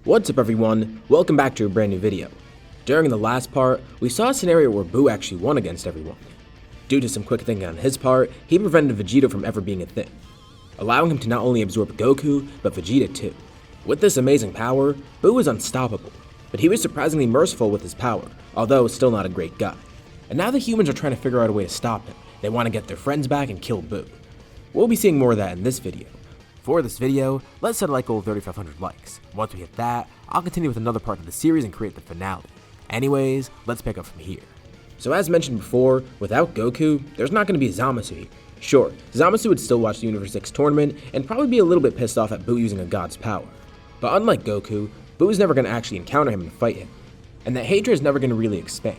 What's up everyone, welcome back to a brand new video. During the last part, we saw a scenario where Buu actually won against everyone. Due to some quick thinking on his part, he prevented Vegeta from ever being a thing, allowing him to not only absorb Goku, but Vegeta too. With this amazing power, Buu was unstoppable, but he was surprisingly merciful with his power, although still not a great guy. And now the humans are trying to figure out a way to stop him. They want to get their friends back and kill Buu. We'll be seeing more of that in this video. For this video, let's set a like goal of 3,500 likes. Once we hit that, I'll continue with another part of the series and create the finale. Anyways, let's pick up from here. So as mentioned before, without Goku, there's not going to be Zamasu here. Sure, Zamasu would still watch the Universe 6 tournament and probably be a little bit pissed off at Buu using a god's power. But unlike Goku, Buu is never going to actually encounter him and fight him, and that hatred is never going to really expand.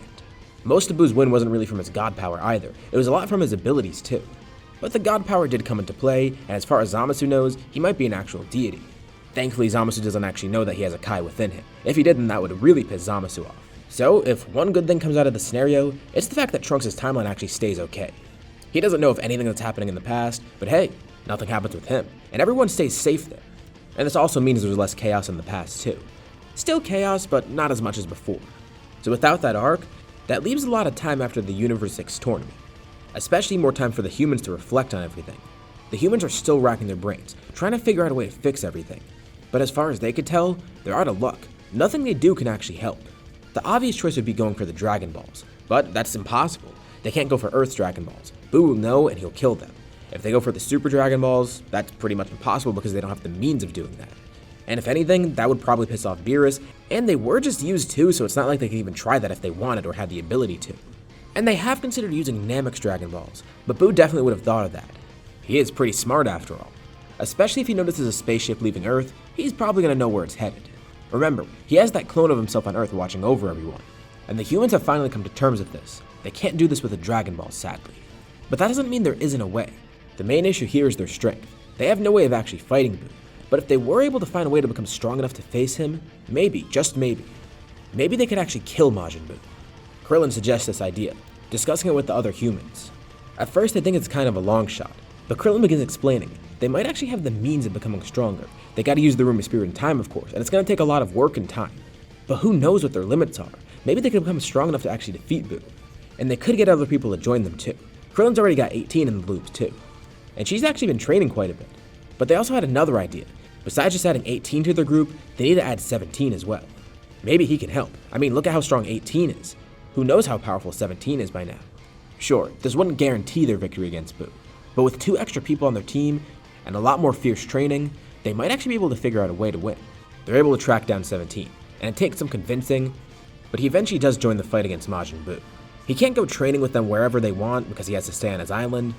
Most of Buu's win wasn't really from his god power either, it was a lot from his abilities too. But the god power did come into play, and as far as Zamasu knows, he might be an actual deity. Thankfully, Zamasu doesn't actually know that he has a Kai within him. If he did, then that would really piss Zamasu off. So, if one good thing comes out of the scenario, it's the fact that Trunks' timeline actually stays okay. He doesn't know of anything that's happening in the past, but hey, nothing happens with him, and everyone stays safe there. And this also means there's less chaos in the past too. Still chaos, but not as much as before. So without that arc, that leaves a lot of time after the Universe 6 tournament. Especially more time for the humans to reflect on everything. The humans are still racking their brains, trying to figure out a way to fix everything. But as far as they could tell, they're out of luck. Nothing they do can actually help. The obvious choice would be going for the Dragon Balls, but that's impossible. They can't go for Earth's Dragon Balls. Buu will know and he'll kill them. If they go for the Super Dragon Balls, that's pretty much impossible because they don't have the means of doing that. And if anything, that would probably piss off Beerus, and they were just used too, so it's not like they could even try that if they wanted or had the ability to. And they have considered using Namek's Dragon Balls, but Buu definitely would have thought of that. He is pretty smart after all. Especially if he notices a spaceship leaving Earth, he's probably going to know where it's headed. Remember, he has that clone of himself on Earth watching over everyone. And the humans have finally come to terms with this. They can't do this with a Dragon Ball, sadly. But that doesn't mean there isn't a way. The main issue here is their strength. They have no way of actually fighting Buu. But if they were able to find a way to become strong enough to face him, maybe, just maybe they could actually kill Majin Buu. Krillin suggests this idea, discussing it with the other humans. At first they think it's kind of a long shot, but Krillin begins explaining they might actually have the means of becoming stronger. They gotta use the Room of Spirit and Time, of course, and it's gonna take a lot of work and time. But who knows what their limits are? Maybe they could become strong enough to actually defeat Buu. And they could get other people to join them too. Krillin's already got 18 in the loops too. And she's actually been training quite a bit. But they also had another idea. Besides just adding 18 to their group, they need to add 17 as well. Maybe he can help. I mean, look at how strong 18 is. Who knows how powerful 17 is by now? Sure, this wouldn't guarantee their victory against Buu, but with 2 extra people on their team and a lot more fierce training, they might actually be able to figure out a way to win. They're able to track down 17, and it takes some convincing, but he eventually does join the fight against Majin Buu. He can't go training with them wherever they want because he has to stay on his island,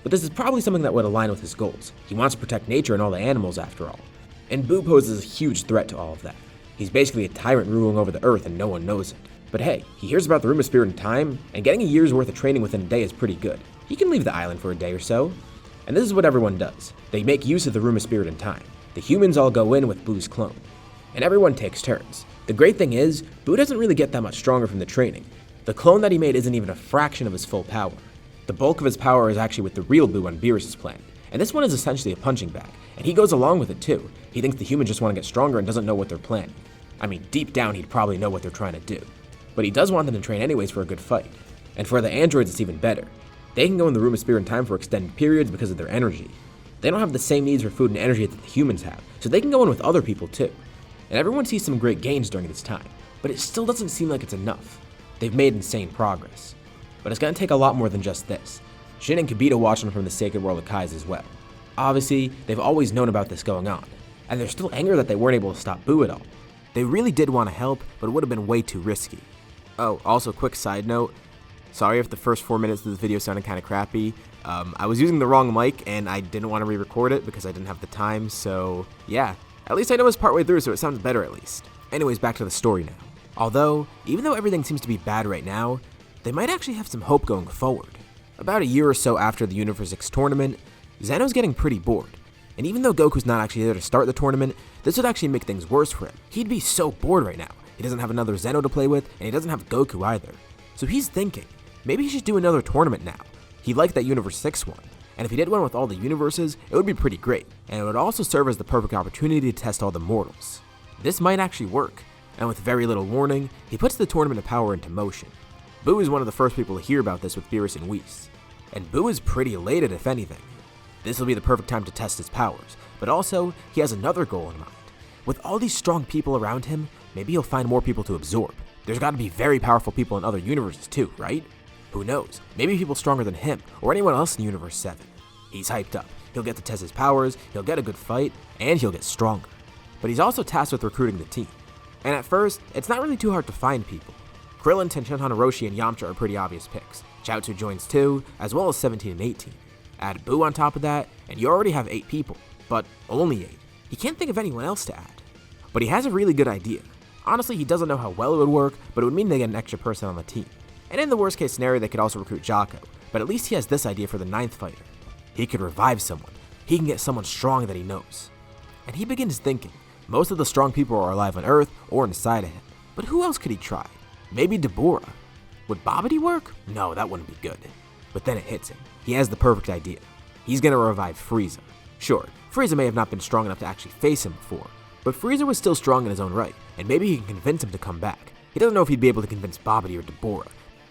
but this is probably something that would align with his goals. He wants to protect nature and all the animals after all. And Buu poses a huge threat to all of that. He's basically a tyrant ruling over the earth and no one knows it. But hey, he hears about the Room of Spirit and Time, and getting a year's worth of training within a day is pretty good. He can leave the island for a day or so. And this is what everyone does. They make use of the Room of Spirit and Time. The humans all go in with Buu's clone. And everyone takes turns. The great thing is, Buu doesn't really get that much stronger from the training. The clone that he made isn't even a fraction of his full power. The bulk of his power is actually with the real Buu on Beerus' planet. And this one is essentially a punching bag, and he goes along with it too. He thinks the humans just want to get stronger and doesn't know what they're planning. I mean, deep down he'd probably know what they're trying to do. But he does want them to train anyways for a good fight. And for the androids it's even better. They can go in the Room of Spirit and Time for extended periods because of their energy. They don't have the same needs for food and energy that the humans have, so they can go in with other people too. And everyone sees some great gains during this time, but it still doesn't seem like it's enough. They've made insane progress. But it's gonna take a lot more than just this. Shin and Kibito watch them from the Sacred World of Kais as well. Obviously, they've always known about this going on, and they're still angry that they weren't able to stop Buu at all. They really did want to help, but it would have been way too risky. Oh, also quick side note, sorry if the first 4 minutes of this video sounded kind of crappy. I was using the wrong mic and I didn't want to re-record it because I didn't have the time, so yeah. At least I know it's partway through, so it sounds better at least. Anyways, back to the story now. Although, even though everything seems to be bad right now, they might actually have some hope going forward. About a year or so after the Universe 6 tournament, Zeno's getting pretty bored. And even though Goku's not actually there to start the tournament, this would actually make things worse for him. He'd be so bored right now. He doesn't have another Zeno to play with, and he doesn't have Goku either. So he's thinking, maybe he should do another tournament now. He liked that Universe 6 one, and if he did one with all the universes, it would be pretty great, and it would also serve as the perfect opportunity to test all the mortals. This might actually work, and with very little warning, he puts the Tournament of Power into motion. Buu is one of the first people to hear about this with Beerus and Whis, and Buu is pretty elated if anything. This will be the perfect time to test his powers, but also, he has another goal in mind. With all these strong people around him, maybe he'll find more people to absorb. There's gotta be very powerful people in other universes too, right? Who knows, maybe people stronger than him, or anyone else in Universe 7. He's hyped up, he'll get to test his powers, he'll get a good fight, and he'll get stronger. But he's also tasked with recruiting the team. And at first, it's not really too hard to find people. Krillin, Tenshinhan, Hiroshi, and Yamcha are pretty obvious picks. Chaozu joins too, as well as 17 and 18. Add Buu on top of that, and you already have 8 people, but only 8. He can't think of anyone else to add. But he has a really good idea. Honestly, he doesn't know how well it would work, but it would mean they get an extra person on the team. And in the worst case scenario, they could also recruit Jocko, but at least he has this idea for the 9th fighter. He could revive someone. He can get someone strong that he knows. And he begins thinking, most of the strong people are alive on Earth or inside of him. But who else could he try? Maybe Deborah. Would Babidi work? No, that wouldn't be good. But then it hits him. He has the perfect idea. He's gonna revive Frieza. Sure, Frieza may have not been strong enough to actually face him before, but Frieza was still strong in his own right, and maybe he can convince him to come back. He doesn't know if he'd be able to convince Babidi or Deborah.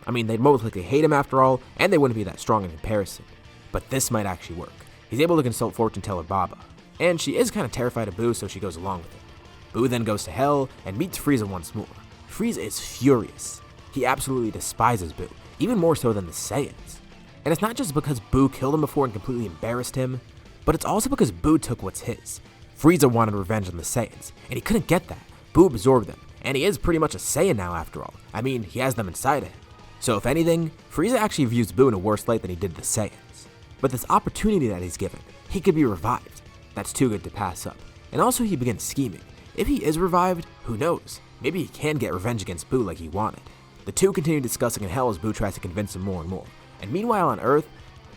I mean, they'd most likely hate him after all, and they wouldn't be that strong in comparison. But this might actually work. He's able to consult fortune teller Baba, and she is kind of terrified of Buu, so she goes along with it. Buu then goes to Hell and meets Frieza once more. Frieza is furious. He absolutely despises Buu, even more so than the Saiyans. And it's not just because Buu killed him before and completely embarrassed him, but it's also because Buu took what's his. Frieza wanted revenge on the Saiyans, and he couldn't get that. Buu absorbed them, and he is pretty much a Saiyan now after all. I mean, he has them inside of him. So if anything, Frieza actually views Buu in a worse light than he did the Saiyans. But this opportunity that he's given, he could be revived. That's too good to pass up. And also he begins scheming. If he is revived, who knows? Maybe he can get revenge against Buu like he wanted. The two continue discussing in Hell as Buu tries to convince him more and more. And meanwhile on Earth,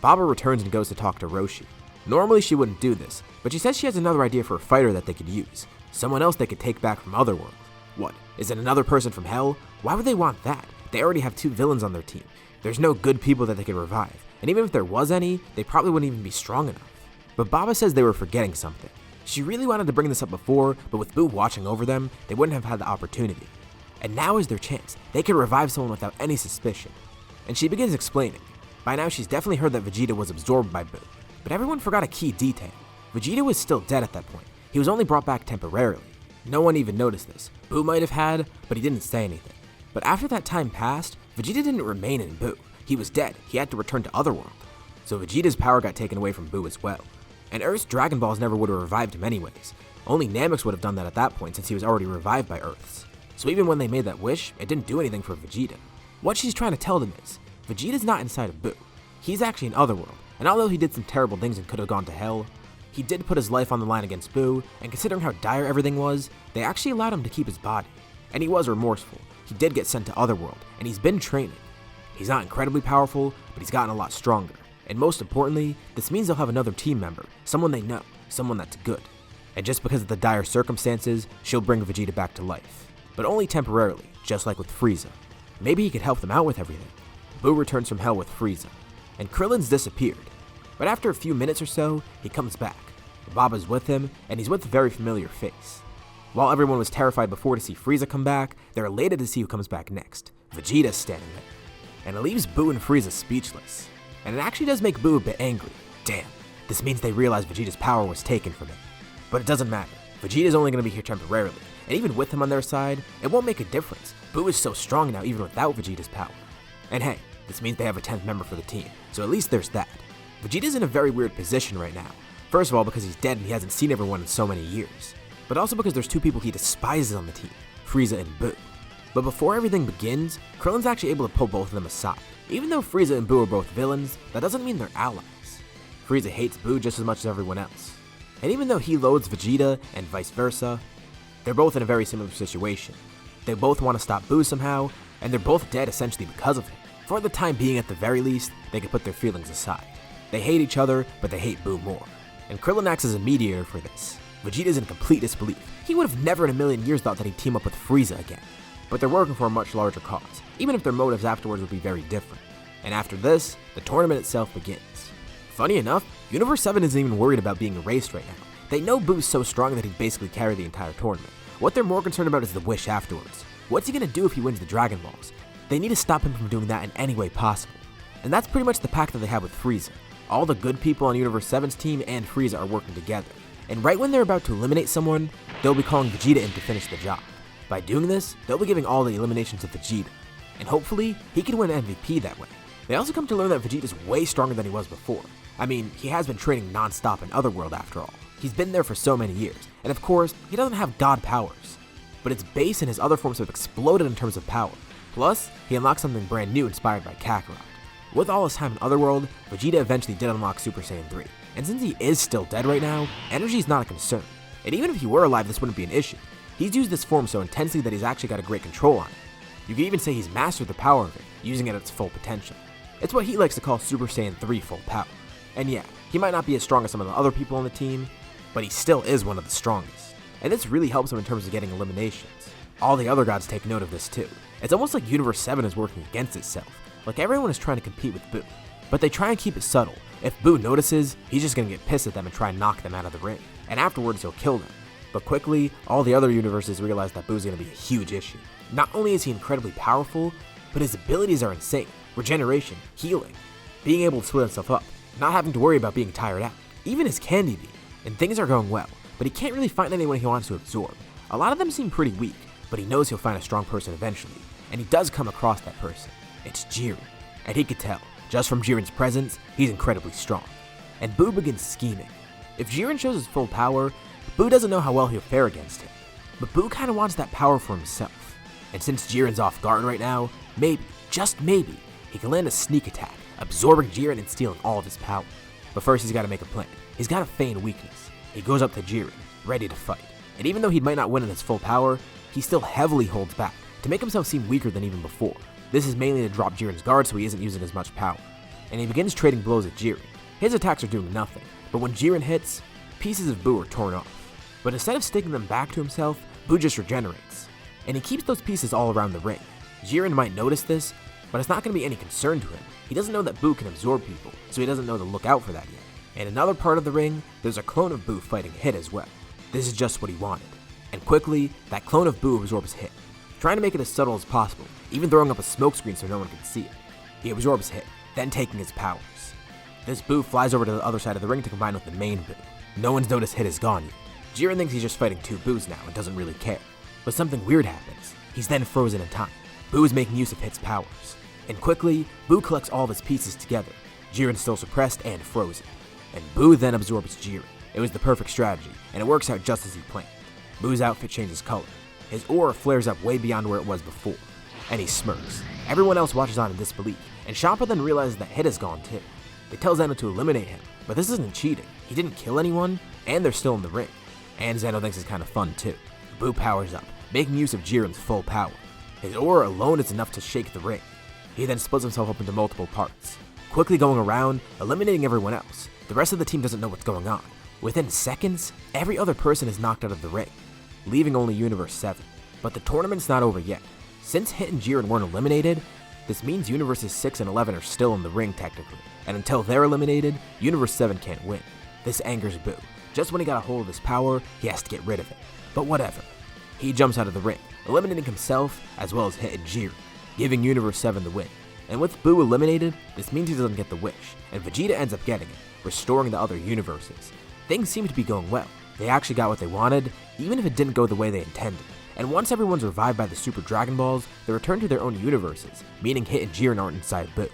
Baba returns and goes to talk to Roshi. Normally she wouldn't do this, but she says she has another idea for a fighter that they could use. Someone else they could take back from Otherworld. What, is it another person from Hell? Why would they want that? They already have 2 villains on their team. There's no good people that they could revive, and even if there was any, they probably wouldn't even be strong enough. But Baba says they were forgetting something. She really wanted to bring this up before, but with Buu watching over them, they wouldn't have had the opportunity. And now is their chance. They could revive someone without any suspicion. And she begins explaining. By now she's definitely heard that Vegeta was absorbed by Buu, but everyone forgot a key detail. Vegeta was still dead at that point. He was only brought back temporarily. No one even noticed this. Buu might have had, but he didn't say anything. But after that time passed, Vegeta didn't remain in Buu. He was dead. He had to return to Otherworld. So Vegeta's power got taken away from Buu as well. And Earth's Dragon Balls never would have revived him anyways. Only Namex would have done that at that point since he was already revived by Earth's. So even when they made that wish, it didn't do anything for Vegeta. What she's trying to tell them is, Vegeta's not inside of Buu. He's actually in Otherworld, and although he did some terrible things and could have gone to Hell, he did put his life on the line against Buu, and considering how dire everything was, they actually allowed him to keep his body. And he was remorseful. He did get sent to Otherworld, and he's been training. He's not incredibly powerful, but he's gotten a lot stronger. And most importantly, this means they'll have another team member, someone they know, someone that's good. And just because of the dire circumstances, she'll bring Vegeta back to life. But only temporarily, just like with Frieza. Maybe he could help them out with everything. Buu returns from Hell with Frieza, and Krillin's disappeared. But after a few minutes or so, he comes back. Baba's with him, and he's with a very familiar face. While everyone was terrified before to see Frieza come back, they're elated to see who comes back next. Vegeta's standing there. And it leaves Buu and Frieza speechless. And it actually does make Buu a bit angry. Damn, this means they realize Vegeta's power was taken from him. But it doesn't matter. Vegeta's only going to be here temporarily, and even with him on their side, it won't make a difference. Buu is so strong now even without Vegeta's power. And hey, this means they have a 10th member for the team, so at least there's that. Vegeta's in a very weird position right now. First of all, because he's dead and he hasn't seen everyone in so many years. But also because there's 2 people he despises on the team, Frieza and Buu. But before everything begins, Krillin's actually able to pull both of them aside. Even though Frieza and Buu are both villains, that doesn't mean they're allies. Frieza hates Buu just as much as everyone else. And even though he loathes Vegeta and vice versa, they're both in a very similar situation. They both want to stop Buu somehow, and they're both dead essentially because of him. For the time being at the very least, they can put their feelings aside. They hate each other, but they hate Buu more. And Krillin acts as a mediator for this. Vegeta's in complete disbelief. He would have never in a million years thought that he'd team up with Frieza again. But they're working for a much larger cause, even if their motives afterwards would be very different. And after this, the tournament itself begins. Funny enough, Universe 7 isn't even worried about being erased right now. They know Buu's so strong that he'd basically carry the entire tournament, What they're more concerned about is the wish afterwards. What's he gonna do if he wins the Dragon Balls? They need to stop him from doing that in any way possible. And that's pretty much the pact that they have with Frieza. All the good people on Universe 7's team and Frieza are working together. And right when they're about to eliminate someone, they'll be calling Vegeta in to finish the job. By doing this, they'll be giving all the eliminations to Vegeta. And hopefully, he can win MVP that way. They also come to learn that Vegeta's way stronger than he was before. I mean, he has been training non-stop in Otherworld after all. He's been there for so many years, and of course, he doesn't have god powers. But its base and his other forms have exploded in terms of power. Plus, he unlocked something brand new inspired by Kakarot. With all his time in Otherworld, Vegeta eventually did unlock Super Saiyan 3. And since he is still dead right now, energy is not a concern. And even if he were alive, this wouldn't be an issue. He's used this form so intensely that he's actually got a great control on it. You could even say he's mastered the power of it, using it at its full potential. It's what he likes to call Super Saiyan 3 full power. And yeah, he might not be as strong as some of the other people on the team, but he still is one of the strongest. And this really helps him in terms of getting eliminations. All the other gods take note of this too. It's almost like Universe 7 is working against itself. Like everyone is trying to compete with Buu. But they try and keep it subtle. If Buu notices, he's just gonna get pissed at them and try and knock them out of the ring. And afterwards he'll kill them. But quickly, all the other universes realize that Buu's gonna be a huge issue. Not only is he incredibly powerful, but his abilities are insane. Regeneration, healing, being able to split himself up, not having to worry about being tired out. Even his candy beam. And things are going well, but he can't really find anyone he wants to absorb. A lot of them seem pretty weak, but he knows he'll find a strong person eventually. And he does come across that person. It's Jiren. And he could tell, just from Jiren's presence, he's incredibly strong. And Buu begins scheming. If Jiren shows his full power, Buu doesn't know how well he'll fare against him. But Buu kinda wants that power for himself. And since Jiren's off guard right now, maybe, just maybe, he can land a sneak attack, absorbing Jiren and stealing all of his power. But first he's gotta make a plan. He's gotta feign weakness. He goes up to Jiren, ready to fight. And even though he might not win in his full power, he still heavily holds back, to make himself seem weaker than even before. This is mainly to drop Jiren's guard so he isn't using as much power. And he begins trading blows at Jiren. His attacks are doing nothing, but when Jiren hits, pieces of Buu are torn off. But instead of sticking them back to himself, Buu just regenerates. And he keeps those pieces all around the ring. Jiren might notice this, but it's not going to be any concern to him. He doesn't know that Buu can absorb people, so he doesn't know to look out for that yet. In another part of the ring, there's a clone of Buu fighting Hit as well. This is just what he wanted. And quickly, that clone of Buu absorbs Hit, trying to make it as subtle as possible, even throwing up a smokescreen so no one can see it. He absorbs Hit, then taking his powers. This Buu flies over to the other side of the ring to combine with the main Buu. No one's noticed Hit is gone yet. Jiren thinks he's just fighting two Buus now and doesn't really care. But something weird happens. He's then frozen in time. Buu is making use of Hit's powers. And quickly, Buu collects all of his pieces together. Jiren's still suppressed and frozen. And Buu then absorbs Jiren. It was the perfect strategy, and it works out just as he planned. Buu's outfit changes color. His aura flares up way beyond where it was before. And he smirks. Everyone else watches on in disbelief, and Champa then realizes that Hit is gone too. They tell Zeno to eliminate him, but this isn't cheating. He didn't kill anyone, and they're still in the ring. And Zeno thinks it's kind of fun too. Buu powers up, making use of Jiren's full power. His aura alone is enough to shake the ring. He then splits himself up into multiple parts, quickly going around, eliminating everyone else. The rest of the team doesn't know what's going on. Within seconds, every other person is knocked out of the ring, leaving only Universe 7. But the tournament's not over yet. Since Hit and Jiren weren't eliminated, this means Universes 6 and 11 are still in the ring technically, and until they're eliminated, Universe 7 can't win. This angers Buu. Just when he got a hold of his power, he has to get rid of it. But whatever. He jumps out of the ring, eliminating himself as well as Hit and Jiren, giving Universe 7 the win. And with Buu eliminated, this means he doesn't get the wish, and Vegeta ends up getting it, restoring the other universes. Things seem to be going well. They actually got what they wanted, even if it didn't go the way they intended. And once everyone's revived by the Super Dragon Balls, they return to their own universes, meaning Hit and Jiren aren't inside Buu.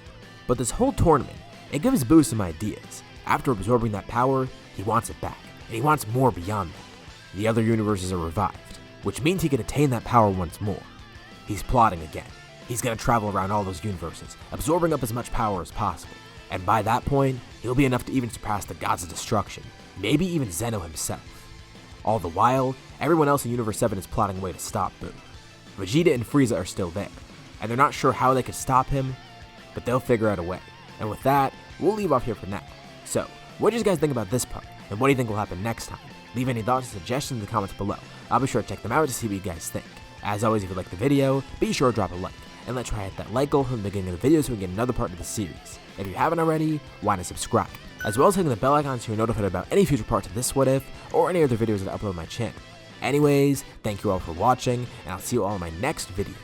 But this whole tournament, it gives Buu some ideas. After absorbing that power, he wants it back, and he wants more beyond that. The other universes are revived, which means he can attain that power once more. He's plotting again. He's gonna travel around all those universes, absorbing up as much power as possible. And by that point, he'll be enough to even surpass the Gods of Destruction, maybe even Zeno himself. All the while, everyone else in Universe 7 is plotting a way to stop Buu. Vegeta and Frieza are still there, and they're not sure how they could stop him, but they'll figure out a way. And with that, we'll leave off here for now. So, what do you guys think about this part, and what do you think will happen next time? Leave any thoughts and suggestions in the comments below. I'll be sure to check them out to see what you guys think. As always, if you like the video, be sure to drop a like, and let's try to hit that like goal from the beginning of the video so we can get another part of the series. If you haven't already, why not subscribe? As well as hitting the bell icon so you're notified about any future parts of this What If, or any other videos that I upload on my channel. Anyways, thank you all for watching, and I'll see you all in my next video.